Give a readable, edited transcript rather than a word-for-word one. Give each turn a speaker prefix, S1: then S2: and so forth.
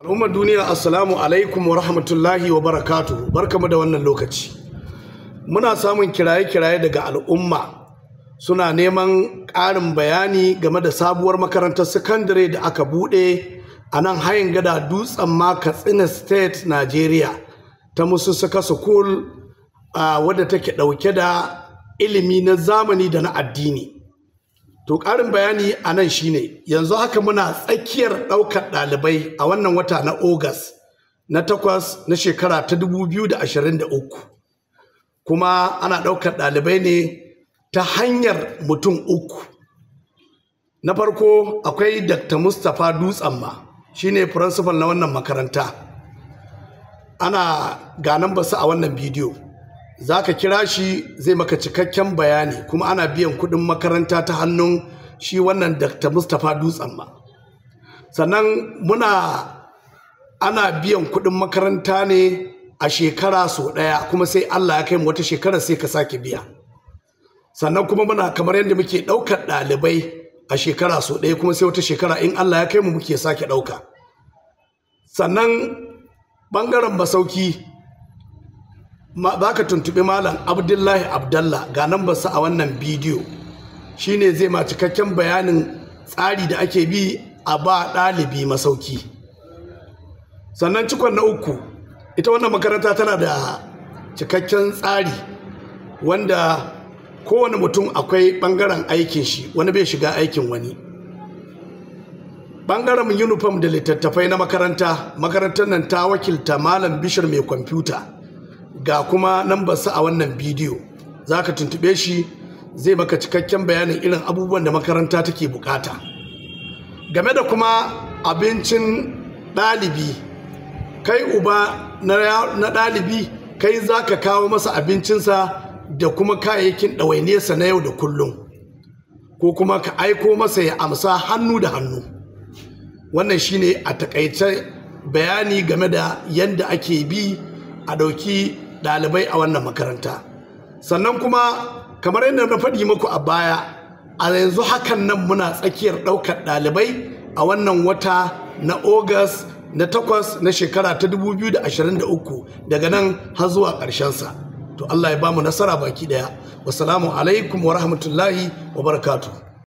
S1: Al'ummar duniya assalamu alaikum wa rahmatullahi wa barakatuhu. Barkamu da wannan lokaci. Muna samun kiraye-kiraye daga al'umma suna neman ƙarin bayani game da sabuwar makarantar sakandare da aka buɗe a nan hayin gada Dutsin-Ma Katsina State, Nigeria ta Masussuka School wadda take ɗauke da ilimi na zamani da na addini. To ƙarin bayani a nan shine yanzu haka muna tsakiyar ɗaukar ɗalibai a wannan wata na August na 8 na shekara ta 2023, kuma ana ɗaukar ɗalibai ne ta hanyar mutum uku. Na farko akwai Dr. Mustapha Dutsin-Ma, shine principal na wannan makaranta. Ana ganan basu a wannan bidiyo. Za ka kira shi zai maka cikakken bayani, kuma ana biyan kuɗin makaranta ta hannun shi wannan Dr. Mustapha Dutsin-Ma. Sannan ana biyan kuɗin makaranta ne a shekara sau ɗaya, kuma sai Allah ya kai mu wata shekara sai ka sake biya. Sannan kuma muna kamar yadda muke ɗaukar ɗalibai a shekara sau ɗaya, kuma sai wata shekara in Allah ya kai mu muke sake ɗauka. Sannan ɓangaren masauki za ka tuntuɓi Malam Abdullahi ga nan basu a wannan bidiyo, shine zai ma cikakken bayanin tsari da ake bi a ba ɗalibi masauki. Sannan cikon na uku, ita wannan makaranta tana da cikakken tsari wanda kowane mutum akwai ɓangaren aikin shi, wani bai shiga aikin wani. Ɓangaren uniform da littattafai na makarantar nan ta wakilta Malam Bishir mai kwamfuta. Ga kuma nambarsa a wannan bidiyo, za ka tuntube shi zai maka cikakken bayanin irin abubuwan da makaranta take bukata. Game da kuma abincin ɗalibi, kai uba na ɗalibi kai za ka kawo masa abincinsa da kuma kayayyakin ɗawainiyarsa na yau da kullum, ko kuma ka aiko masa ya amsa hannu da hannu. Wannan shine a takaice bayani game da yadda ake bi a ɗauki ɗalibai a wannan makaranta. Sannan kuma kamar yadda na faɗi muku a baya, a yanzu hakan nan muna tsakiyar ɗaukar ɗalibai a wannan wata na August na 8 na shekara ta 2023 daga nan har zuwa ƙarshensa. To Allah ya bamu nasara baki ɗaya. Wassalamu alaikum wa rahmatullahi wa barakatuh.